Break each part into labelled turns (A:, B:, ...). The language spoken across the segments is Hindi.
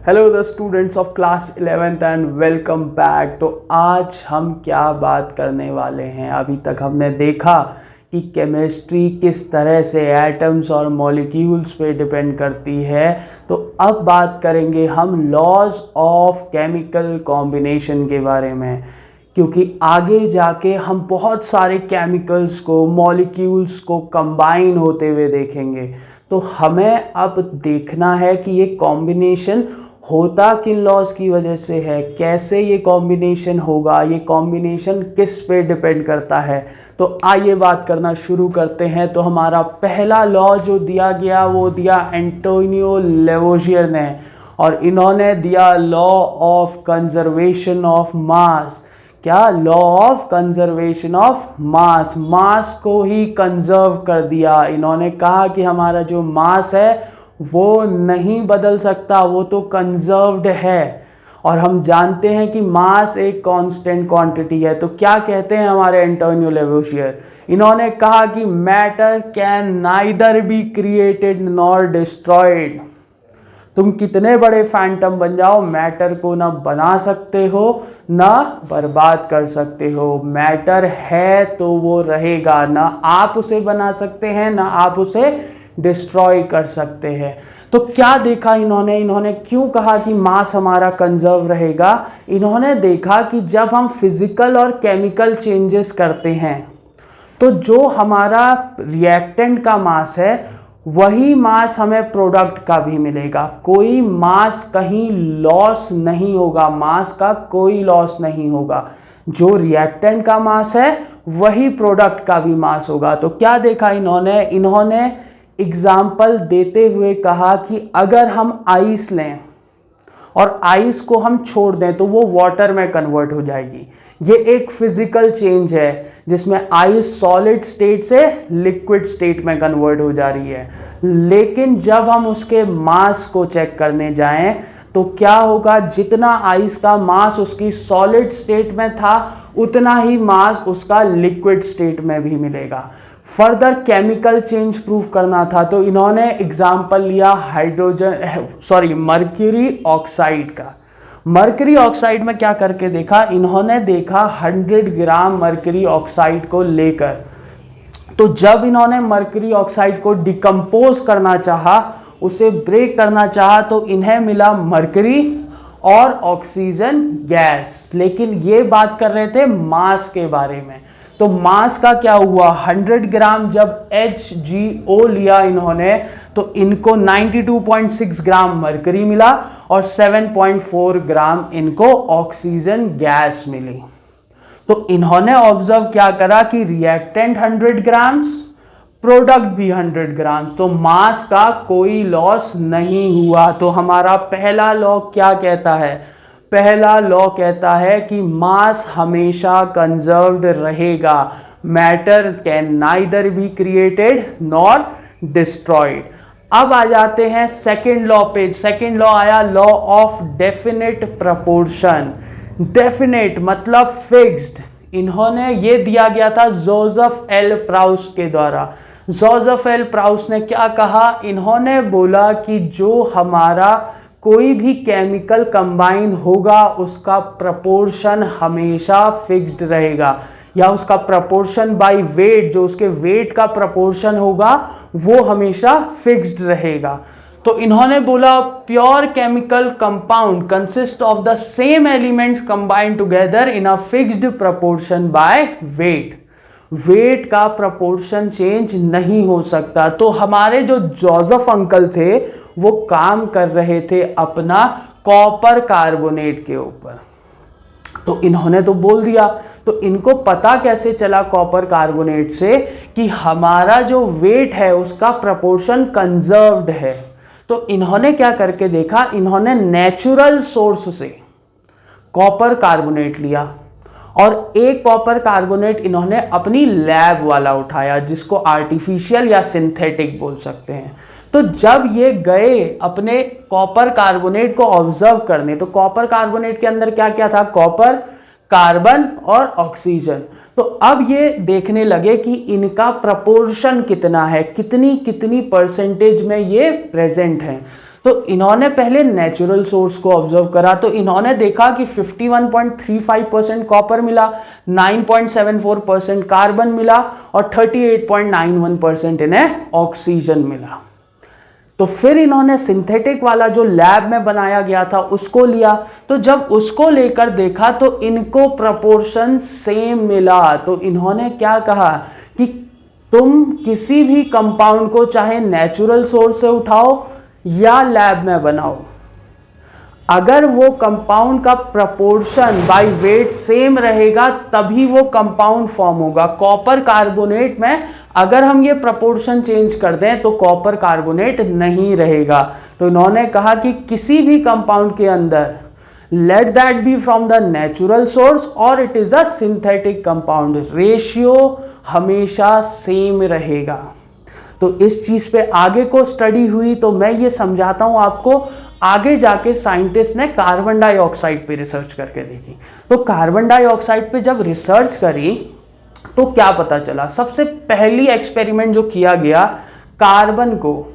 A: Hello the students of class 11th and welcome back. तो आज हम क्या बात करने वाले हैं। अभी तक हमने देखा कि केमिस्ट्री किस तरह से एटम्स और मॉलिक्यूल्स पे डिपेंड करती है। तो अब बात करेंगे हम लॉज ऑफ केमिकल कॉम्बिनेशन के बारे में, क्योंकि आगे जाके हम बहुत सारे केमिकल्स को, मॉलिक्यूल्स को कंबाइन होते हुए देखेंगे। तो हमें अब देखना है कि ये कॉम्बिनेशन होता किन लॉज की वजह से है, कैसे ये कॉम्बिनेशन होगा, ये कॉम्बिनेशन किस पे डिपेंड करता है। तो आइए बात करना शुरू करते हैं। तो हमारा पहला लॉ जो दिया गया वो दिया एंटोनियो लेवोजियर ने, और इन्होंने दिया law of conservation of mass. क्या? Law of conservation of mass. Mass को ही कंजर्व कर दिया। इन्होंने कहा कि हमारा जो मास है वो नहीं बदल सकता, वो तो कंजर्व्ड है। और हम जानते हैं कि मास एक कांस्टेंट क्वांटिटी है। तो क्या कहते हैं हमारे एंटोनियो लेवोजियर? इन्होंने कहा कि matter can neither be created nor destroyed. तुम कितने बड़े फैंटम बन जाओ, मैटर को ना बना सकते हो ना बर्बाद कर सकते हो। मैटर है तो वो रहेगा, ना आप उसे बना सकते हैं ना आप उसे डिस्ट्रॉय कर सकते हैं। तो क्या देखा इन्होंने क्यों कहा कि मास हमारा कंजर्व रहेगा? इन्होंने देखा कि जब हम फिजिकल और केमिकल चेंजेस करते हैं तो जो हमारा रिएक्टेंट का मास है वही मास हमें प्रोडक्ट का भी मिलेगा। कोई मास कहीं लॉस नहीं होगा, मास का कोई लॉस नहीं होगा। जो रिएक्टेंट का मास है वही प्रोडक्ट का भी मास होगा। तो क्या देखा इन्होंने एग्जाम्पल देते हुए कहा कि अगर हम आइस लें और आइस को हम छोड़ दें तो वो वाटर में कन्वर्ट हो जाएगी। ये एक फिजिकल चेंज है जिसमें आइस सॉलिड स्टेट से लिक्विड स्टेट में कन्वर्ट हो जा रही है। लेकिन जब हम उसके मास को चेक करने जाएं तो क्या होगा? जितना आइस का मास उसकी सॉलिड स्टेट में था उतना ही मास उसका लिक्विड स्टेट में भी मिलेगा। फर्दर केमिकल चेंज प्रूव करना था तो इन्होंने एग्जाम्पल लिया मर्क्यूरी ऑक्साइड का। मर्क्यूरी ऑक्साइड में क्या करके देखा? इन्होंने देखा 100 ग्राम मर्क्यूरी ऑक्साइड को लेकर, तो जब इन्होंने मर्क्यूरी ऑक्साइड को डिकम्पोज करना चाहा, उसे ब्रेक करना चाहा, तो इन्हें मिला मर्क्यूरी और ऑक्सीजन गैस। लेकिन ये बात कर रहे थे मास के बारे में। तो मास का क्या हुआ? 100 ग्राम जब HgO लिया इन्होंने तो इनको 92.6 ग्राम मरकरी मिला और 7.4 ग्राम इनको ऑक्सीजन गैस मिली। तो इन्होंने ऑब्जर्व क्या करा कि रिएक्टेंट 100 ग्राम्स, प्रोडक्ट भी 100 ग्राम्स, तो मास का कोई लॉस नहीं हुआ। तो हमारा पहला लॉ क्या कहता है? पहला लॉ कहता है कि मास हमेशा कंजर्व्ड रहेगा। Matter can neither be created nor destroyed. अब आ जाते हैं सेकेंड लॉ पे। सेकेंड लॉ आया law of definite proportion. Definite मतलब फिक्स्ड। इन्होंने ये दिया गया था जोसेफ एल प्राउस के द्वारा। जोसेफ एल प्राउस ने क्या कहा? इन्होंने बोला कि जो हमारा कोई भी केमिकल कंबाइन होगा उसका प्रपोर्शन हमेशा फिक्स्ड रहेगा, या उसका प्रपोर्शन बाय वेट, जो उसके वेट का प्रपोर्शन होगा वो हमेशा फिक्स्ड रहेगा। तो इन्होंने बोला pure chemical compound consist of the same elements combined together in a fixed proportion by weight. Weight का प्रपोर्शन चेंज नहीं हो सकता। तो हमारे जो जोसेफ अंकल थे वो काम कर रहे थे अपना कॉपर कार्बोनेट के ऊपर। तो इन्होंने तो बोल दिया, तो इनको पता कैसे चला कॉपर कार्बोनेट से कि हमारा जो वेट है उसका प्रपोर्शन कंजर्व्ड है? तो इन्होंने क्या करके देखा? इन्होंने नेचुरल सोर्स से कॉपर कार्बोनेट लिया और एक कॉपर कार्बोनेट इन्होंने अपनी लैब वाला उठाया, जिसको आर्टिफिशियल या सिंथेटिक बोल सकते हैं। तो जब ये गए अपने कॉपर कार्बोनेट को ऑब्जर्व करने, तो कॉपर कार्बोनेट के अंदर क्या क्या था? कॉपर, कार्बन और ऑक्सीजन। तो अब ये देखने लगे कि इनका प्रपोर्शन कितना है, कितनी कितनी परसेंटेज में ये प्रेजेंट है। तो इन्होंने पहले नेचुरल सोर्स को ऑब्जर्व करा, तो इन्होंने देखा कि 51.35% कॉपर मिला, 9.74% कार्बन मिला और 38.91% इन्हें ऑक्सीजन मिला। तो फिर इन्होंने सिंथेटिक वाला जो लैब में बनाया गया था उसको लिया, तो जब उसको लेकर देखा तो इनको प्रपोर्शन सेम मिला। तो इन्होंने क्या कहा कि तुम किसी भी कंपाउंड को चाहे नेचुरल सोर्स से उठाओ या लैब में बनाओ, अगर वो कंपाउंड का प्रपोर्शन बाय वेट सेम रहेगा तभी वो कंपाउंड फॉर्म होगा। कॉपर कार्बोनेट में अगर हम ये प्रपोर्शन चेंज कर दें तो कॉपर कार्बोनेट नहीं रहेगा। तो इन्होंने कहा कि किसी भी कंपाउंड के अंदर let that be from the natural source और it is a synthetic compound, ratio हमेशा सेम रहेगा। तो इस चीज पे आगे को स्टडी हुई, तो मैं ये समझाता हूं आपको। आगे जाके साइंटिस्ट ने कार्बन डाइऑक्साइड पे रिसर्च करके देखी। तो कार्बन डाइऑक्साइड पे जब रिसर्च करी तो क्या पता चला, सबसे पहली एक्सपेरिमेंट जो किया गया, कार्बन को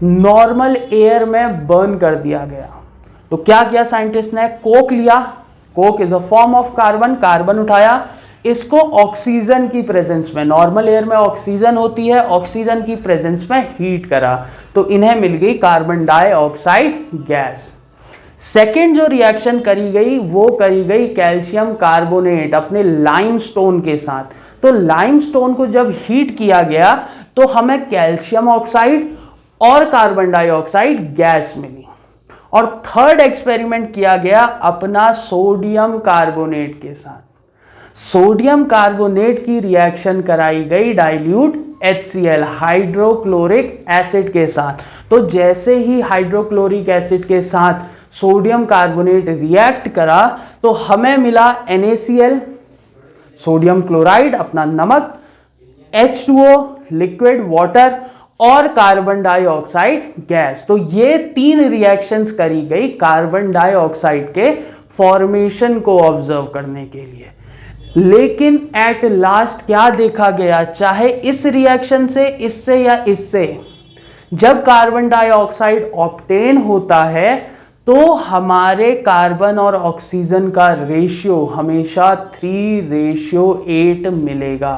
A: नॉर्मल एयर में बर्न कर दिया गया। तो क्या किया साइंटिस्ट ने, कोक लिया, Coke is a form of carbon, carbon उठाया, इसको ऑक्सीजन की प्रेजेंस में, नॉर्मल एयर में ऑक्सीजन होती है, ऑक्सीजन की प्रेजेंस में हीट करा, तो इन्हें मिल गई कार्बन डाइऑक्साइड गैस। सेकेंड जो रिएक्शन करी गई वो करी गई कैल्शियम कार्बोनेट अपने लाइमस्टोन के साथ। तो लाइमस्टोन को जब हीट किया गया तो हमें कैल्शियम ऑक्साइड और कार्बन डाइऑक्साइड गैस मिली। और थर्ड एक्सपेरिमेंट किया गया अपना सोडियम कार्बोनेट के साथ। सोडियम कार्बोनेट की रिएक्शन कराई गई डाइल्यूट HCl हाइड्रोक्लोरिक एसिड के साथ। तो जैसे ही हाइड्रोक्लोरिक एसिड के साथ सोडियम कार्बोनेट रिएक्ट करा तो हमें मिला NaCl, सोडियम क्लोराइड अपना नमक, H2O लिक्विड वाटर और कार्बन डाइऑक्साइड गैस। तो ये तीन रिएक्शंस करी गई कार्बन डाइऑक्साइड के फॉर्मेशन को ऑब्जर्व करने के लिए। लेकिन एट लास्ट क्या देखा गया, चाहे इस रिएक्शन से, इससे या इससे, जब कार्बन डाइऑक्साइड ऑब्टेन होता है तो हमारे कार्बन और ऑक्सीजन का रेशियो हमेशा 3:8 मिलेगा।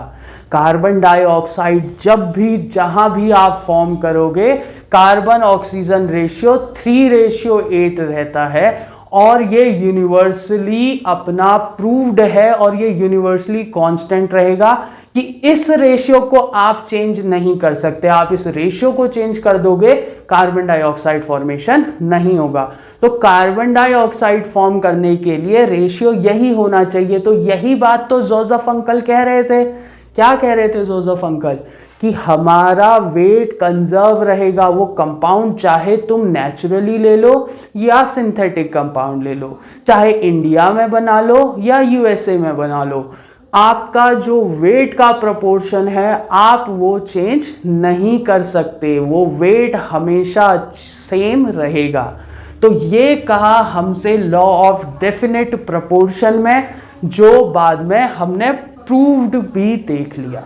A: कार्बन डाइऑक्साइड जब भी जहां भी आप फॉर्म करोगे कार्बन ऑक्सीजन रेशियो 3:8 रहता है और ये यूनिवर्सली अपना प्रूव्ड है और ये यूनिवर्सली कांस्टेंट रहेगा कि इस रेशियो को आप चेंज नहीं कर सकते। आप इस रेशियो को चेंज कर दोगे कार्बन डाइऑक्साइड फॉर्मेशन नहीं होगा। तो कार्बन डाइऑक्साइड फॉर्म करने के लिए रेशियो यही होना चाहिए। तो यही बात तो जोसेफ अंकल कह रहे थे। क्या कह रहे थे जोसेफ अंकल? कि हमारा वेट कंजर्व रहेगा। वो कंपाउंड चाहे तुम नेचुरली ले लो या सिंथेटिक कंपाउंड ले लो, चाहे इंडिया में बना लो या यूएसए में बना लो, आपका जो वेट का प्रोपोर्शन है आप वो चेंज नहीं कर सकते। वो वेट हमेशा सेम रहेगा। तो ये कहा हमसे लॉ ऑफ डेफिनेट प्रोपोर्शन में, जो बाद में हमने प्रूव्ड भी देख लिया।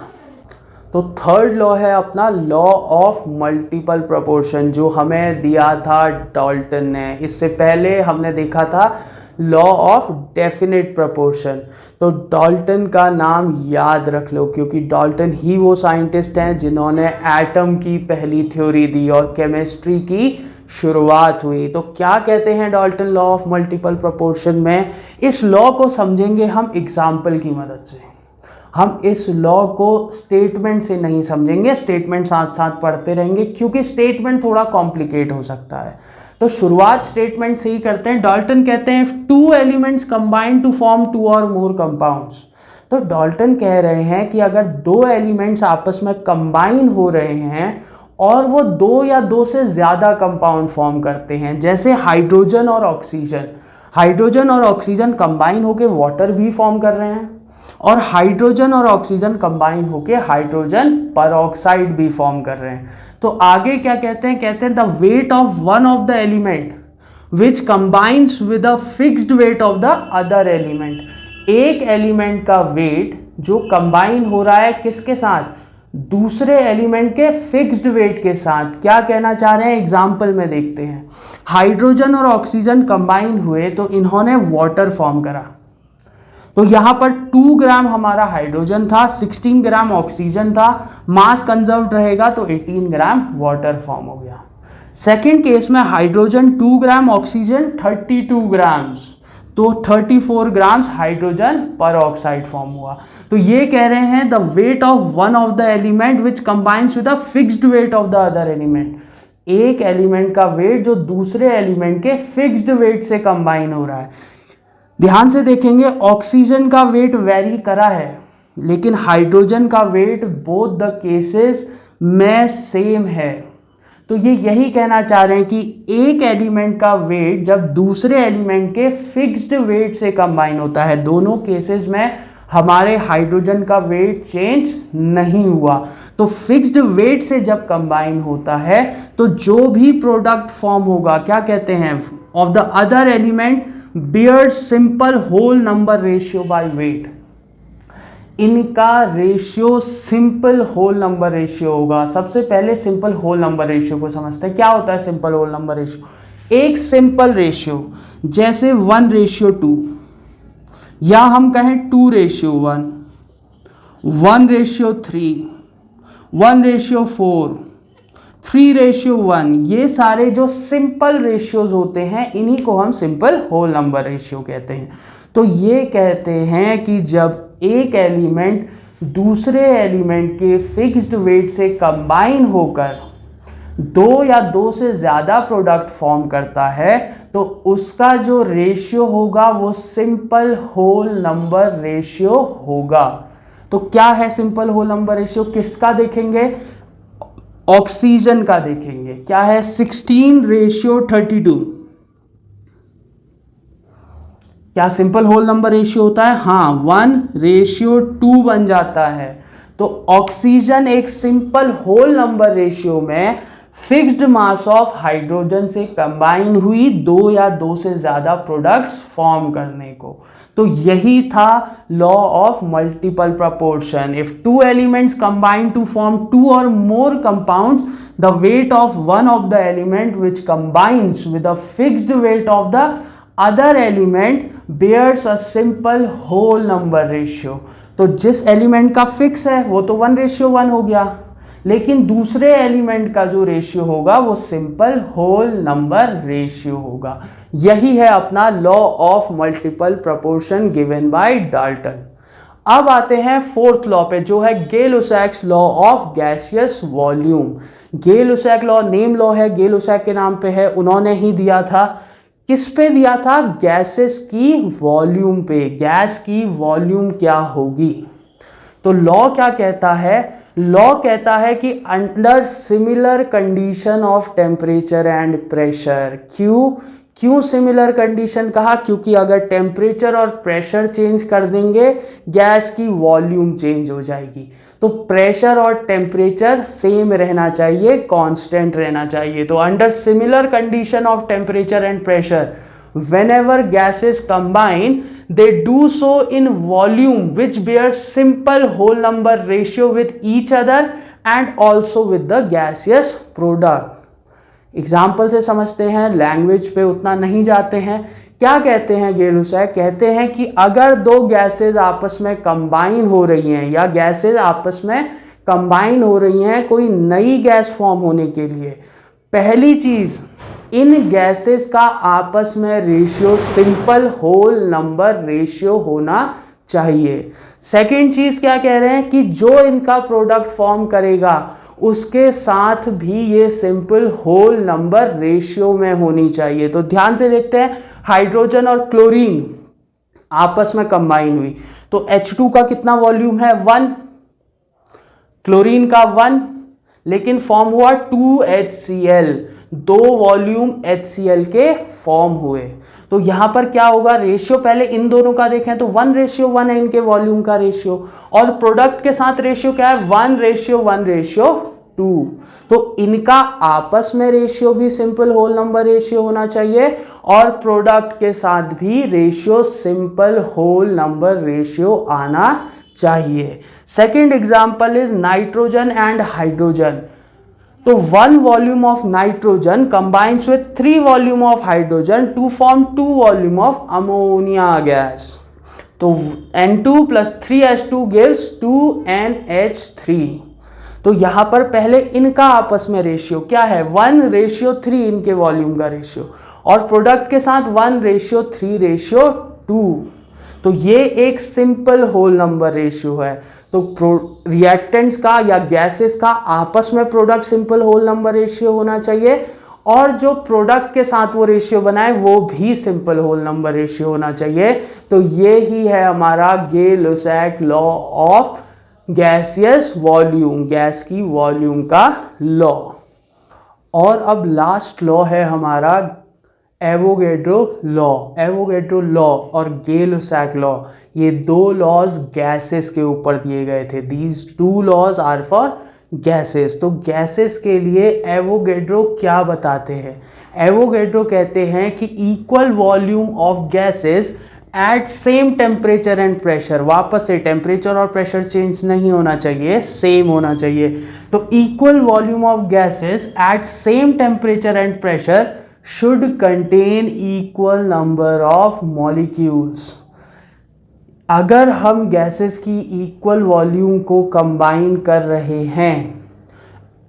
A: तो थर्ड लॉ है अपना लॉ ऑफ मल्टीपल प्रोपोर्शन, जो हमें दिया था डाल्टन ने। इससे पहले हमने देखा था लॉ ऑफ डेफिनेट प्रोपोर्शन। तो डाल्टन का नाम याद रख लो, क्योंकि डाल्टन ही वो साइंटिस्ट हैं जिन्होंने एटम की पहली थ्योरी दी और केमिस्ट्री की शुरुआत हुई। तो क्या कहते हैं Dalton law of multiple proportion में? इस लॉ को समझेंगे हम एग्जाम्पल की मदद से। हम इस लॉ को स्टेटमेंट से नहीं समझेंगे, स्टेटमेंट साथ साथ पढ़ते रहेंगे क्योंकि स्टेटमेंट थोड़ा कॉम्प्लिकेट हो सकता है। तो शुरुआत स्टेटमेंट से ही करते हैं। डाल्टन कहते हैं 2 एलिमेंट्स कंबाइन टू फॉर्म 2 और मोर कंपाउंड्स। तो डाल्टन कह रहे हैं कि अगर 2 एलिमेंट्स आपस में कंबाइन हो रहे हैं और वो 2 या 2 से ज़्यादा कंपाउंड फॉर्म करते हैं, जैसे हाइड्रोजन और ऑक्सीजन। हाइड्रोजन और ऑक्सीजन कंबाइन होकर वाटर भी फॉर्म कर रहे हैं और हाइड्रोजन और ऑक्सीजन कंबाइन होकर हाइड्रोजन परऑक्साइड भी फॉर्म कर रहे हैं। तो आगे क्या कहते हैं? कहते हैं the weight of one of the element which combines with a fixed weight of the other element. एक एलिमेंट का वेट जो कंबाइन हो रहा है किसके साथ? दूसरे एलिमेंट के फिक्स्ड वेट के साथ। क्या कहना चाह रहे हैं, एग्जाम्पल में देखते हैं। हाइड्रोजन और ऑक्सीजन कंबाइन हुए तो इन्होंने वाटर फॉर्म करा। तो यहां पर 2 ग्राम हमारा हाइड्रोजन था, 16 ग्राम ऑक्सीजन था, मास कंजर्व रहेगा तो 18 ग्राम वाटर फॉर्म हो गया। सेकेंड केस में हाइड्रोजन 2 ग्राम, ऑक्सीजन 32 ग्राम्स, तो 34 ग्राम्स हाइड्रोजन पर ऑक्साइड फॉर्म हुआ। तो ये कह रहे हैं the weight of one of the element which combines with the fixed weight of the other element. एक एलिमेंट का वेट जो दूसरे एलिमेंट के फिक्स्ड वेट से कंबाइन हो रहा है। ध्यान से देखेंगे, ऑक्सीजन का वेट वेरी करा है, लेकिन हाइड्रोजन का वेट बोथ द केसेस में सेम है। तो ये यही कहना चाह रहे हैं कि एक एलिमेंट का वेट जब दूसरे एलिमेंट के फिक्स्ड वेट से कंबाइन होता है, दोनों केसेस में हमारे हाइड्रोजन का वेट चेंज नहीं हुआ। तो फिक्स्ड वेट से जब कंबाइन होता है तो जो भी प्रोडक्ट फॉर्म होगा, क्या कहते हैं, of the other element bears simple whole number ratio by weight. इनका ratio simple whole number ratio होगा। सबसे पहले सिंपल होल नंबर रेशियो को समझते हैं। क्या होता है सिंपल होल नंबर रेशियो? एक सिंपल रेशियो जैसे 1:2, या हम कहें 2:1, 1:3, 1:4, 3:1, ये सारे जो सिंपल रेशियोज होते हैं इन्हीं को हम सिंपल होल नंबर रेशियो कहते हैं। तो ये कहते हैं कि जब एक एलिमेंट दूसरे एलिमेंट के फिक्स्ड वेट से कंबाइन होकर 2 या 2 से ज़्यादा प्रोडक्ट फॉर्म करता है तो उसका जो रेशियो होगा वो सिंपल होल नंबर रेशियो होगा। तो क्या है सिंपल होल नंबर रेशियो? किसका देखेंगे? ऑक्सीजन का देखेंगे। क्या है? 16:32। क्या सिंपल होल नंबर रेशियो होता है? हाँ, 1:2 बन जाता है। तो ऑक्सीजन एक सिंपल होल नंबर रेशियो में फिक्स्ड मास ऑफ हाइड्रोजन से कंबाइन हुई 2 या 2 से ज्यादा प्रोडक्ट्स फॉर्म करने को। तो यही था law of multiple proportion. If 2 elements combine to form 2 और more compounds, the weight of one of the element which combines with the fixed weight of the other element bears a simple whole number ratio। तो जिस एलिमेंट का फिक्स है वो तो 1:1 हो गया, लेकिन दूसरे एलिमेंट का जो रेशियो होगा वो सिंपल होल नंबर रेशियो होगा। यही है अपना law of multiple proportion given by Dalton. अब आते हैं फोर्थ लॉ पे, जो है Gay Lussac's law of gaseous volume. Gay Lussac law name law है, गे-लुसैक के नाम पे है, उन्होंने ही दिया था। किस पे दिया था? गैसेस की वॉल्यूम पे। गैस की वॉल्यूम क्या होगी? तो लॉ क्या कहता है? लॉ कहता है कि under similar condition of temperature and pressure. क्यों सिमिलर कंडीशन कहा? क्योंकि अगर टेम्परेचर और प्रेशर चेंज कर देंगे गैस की वॉल्यूम चेंज हो जाएगी। तो प्रेशर और टेम्परेचर सेम रहना चाहिए, कांस्टेंट रहना चाहिए। तो under similar condition of temperature and pressure, whenever gases combine they do so in volume which bears simple whole number ratio with each other and also with the gaseous product। Example से समझते हैं, लैंग्वेज पे उतना नहीं जाते हैं। क्या कहते हैं गे-लुसैक? कहते हैं कि अगर 2 गैसेज आपस में कंबाइन हो रही हैं या गैसेज आपस में कंबाइन हो रही हैं कोई नई गैस फॉर्म होने के लिए, पहली चीज इन गैसेस का आपस में ratio simple whole number ratio होना चाहिए। सेकेंड चीज क्या कह रहे हैं कि जो इनका प्रोडक्ट फॉर्म करेगा उसके साथ भी ये सिंपल होल नंबर रेशियो में होनी चाहिए। तो ध्यान से देखते हैं, हाइड्रोजन और क्लोरीन आपस में कंबाइन हुई तो H2 का कितना वॉल्यूम है? 1, क्लोरीन का 1, लेकिन फॉर्म हुआ 2HCl, 2 वॉल्यूम HCl के फॉर्म हुए। तो यहां पर क्या होगा? रेशियो पहले इन दोनों का देखें तो 1:1 है इनके वॉल्यूम का रेशियो, और प्रोडक्ट के साथ रेशियो क्या है? 1:1:2। तो इनका आपस में रेशियो भी सिंपल होल नंबर रेशियो होना चाहिए और प्रोडक्ट के साथ भी ratio simple whole number ratio आना चाहिए। Second example is nitrogen and hydrogen. तो 1 volume of nitrogen combines with 3 volume of hydrogen to form 2 volume of ammonia gas. तो N2 plus 3H2 gives 2NH3। तो यहां पर पहले इनका आपस में रेशियो क्या है, 1:3 इनके वॉल्यूम का रेशियो, और प्रोडक्ट के साथ 1:3:2। तो ये एक सिंपल होल नंबर रेशियो है। तो रिएक्टेंट्स का या गैसेस का आपस में product simple whole number ratio होना चाहिए, और जो प्रोडक्ट के साथ वो रेशियो बनाए वो भी सिंपल होल नंबर रेशियो होना चाहिए। तो ये ही है हमारा Gay Lussac law of gaseous volume, gas की वॉल्यूम का लॉ। और अब लास्ट लॉ है हमारा एवोगैड्रो लॉ। एवोगैड्रो लॉ और गे-लुसाक लॉ, ये 2 लॉज गैसेस के ऊपर दिए गए थे। These 2 laws are for gases. तो गैसेस के लिए एवोगैड्रो क्या बताते हैं, एवोगैड्रो कहते हैं कि equal volume of gases at same temperature and pressure. वापस से टेम्परेचर और प्रेशर चेंज नहीं होना चाहिए, सेम होना चाहिए। तो equal volume of gases at same temperature and pressure should contain equal number of molecules। अगर हम गैसेस की इक्वल वॉल्यूम को कंबाइन कर रहे हैं,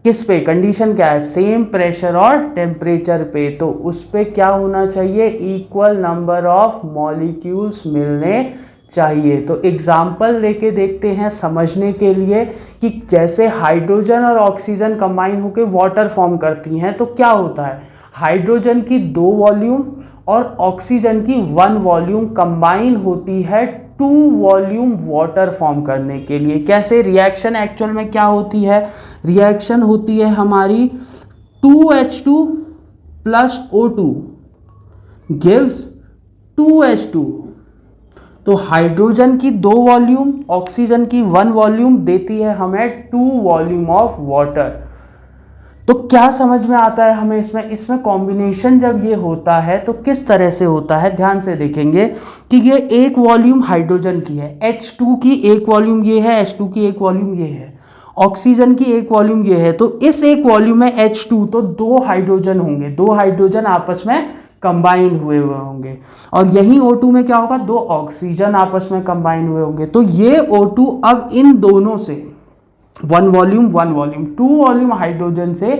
A: किस पे, कंडीशन क्या है, सेम प्रेशर और टेम्परेचर पे, तो उस पे क्या होना चाहिए, इक्वल नंबर ऑफ मॉलिक्यूल्स मिलने चाहिए। तो एग्जाम्पल लेके देखते हैं समझने के लिए कि जैसे हाइड्रोजन और ऑक्सीजन कंबाइन होकर वाटर फॉर्म करती हैं, तो क्या होता है, हाइड्रोजन की 2 वॉल्यूम और ऑक्सीजन की 1 वॉल्यूम कंबाइन होती है 2 वॉल्यूम वाटर फॉर्म करने के लिए। कैसे, रिएक्शन एक्चुअल में क्या होती है, रिएक्शन होती है हमारी 2H2 plus O2 gives 2H2। तो हाइड्रोजन की 2 वॉल्यूम, ऑक्सीजन की 1 वॉल्यूम देती है हमें 2 वॉल्यूम ऑफ वाटर। तो क्या समझ में आता है हमें इसमें कॉम्बिनेशन जब ये होता है तो किस तरह से होता है, ध्यान से देखेंगे कि ये 1 वॉल्यूम हाइड्रोजन की है, H2 की 1 वॉल्यूम ये है, H2 की 1 वॉल्यूम ये है, ऑक्सीजन की 1 वॉल्यूम ये है। तो इस 1 वॉल्यूम में H2 तो 2 हाइड्रोजन होंगे, 2 हाइड्रोजन आपस में कंबाइन हुए होंगे, और यही O2 में क्या होगा, 2 ऑक्सीजन आपस में कंबाइन हुए होंगे। तो ये O2 अब इन दोनों से 1 वॉल्यूम 2 वॉल्यूम हाइड्रोजन से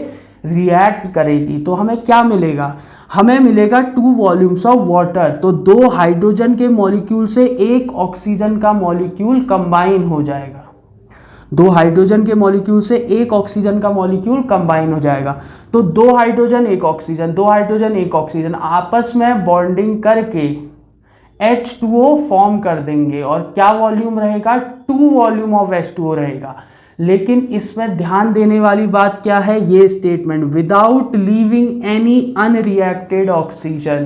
A: रिएक्ट करेगी, तो हमें क्या मिलेगा, हमें मिलेगा 2 वॉल्यूम्स ऑफ वाटर। तो 2 हाइड्रोजन के मॉलिक्यूल से 1 ऑक्सीजन का मॉलिक्यूल कंबाइन हो जाएगा, 2 हाइड्रोजन के मॉलिक्यूल से 1 ऑक्सीजन का मॉलिक्यूल कंबाइन हो जाएगा। तो 2 हाइड्रोजन 1 ऑक्सीजन, 2 हाइड्रोजन 1 ऑक्सीजन आपस में बॉन्डिंग करके H2O फॉर्म कर देंगे, और क्या वॉल्यूम रहेगा, 2 वॉल्यूम ऑफ H2O रहेगा। लेकिन इसमें ध्यान देने वाली बात क्या है, ये statement, without leaving any unreacted oxygen.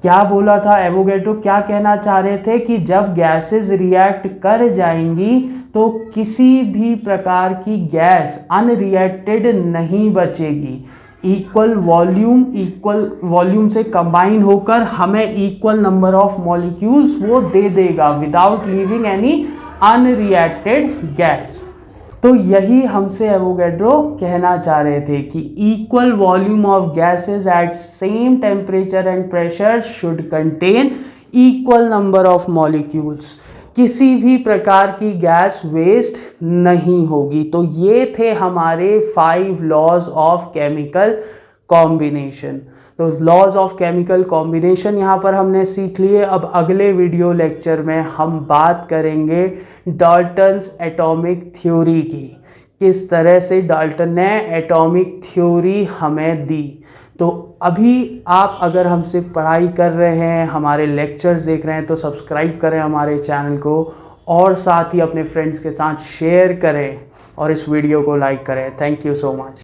A: क्या बोला था एवोगैड्रो, क्या कहना चाह रहे थे कि जब गैसेस रिएक्ट कर जाएंगी तो किसी भी प्रकार की गैस अनरिएक्टेड नहीं बचेगी। इक्वल वॉल्यूम से कंबाइन होकर हमें इक्वल नंबर ऑफ मॉलिक्यूल्स वो दे देगा without leaving any unreacted gas. तो यही हमसे एवोगैड्रो कहना चाह रहे थे कि equal volume of gases at same temperature and pressure should contain equal number of molecules. किसी भी प्रकार की गैस वेस्ट नहीं होगी। तो ये थे हमारे 5 लॉज ऑफ केमिकल कॉम्बिनेशन। तो लॉज ऑफ केमिकल कॉम्बिनेशन यहाँ पर हमने सीख लिए। अब अगले वीडियो लेक्चर में हम बात करेंगे डाल्टन्स एटॉमिक थ्योरी की, किस तरह से डाल्टन ने एटॉमिक थ्योरी हमें दी। तो अभी आप अगर हमसे पढ़ाई कर रहे हैं, हमारे लेक्चर्स देख रहे हैं, तो सब्सक्राइब करें हमारे चैनल को, और साथ ही अपने फ्रेंड्स के साथ शेयर करें और इस वीडियो को लाइक करें। Thank you so much.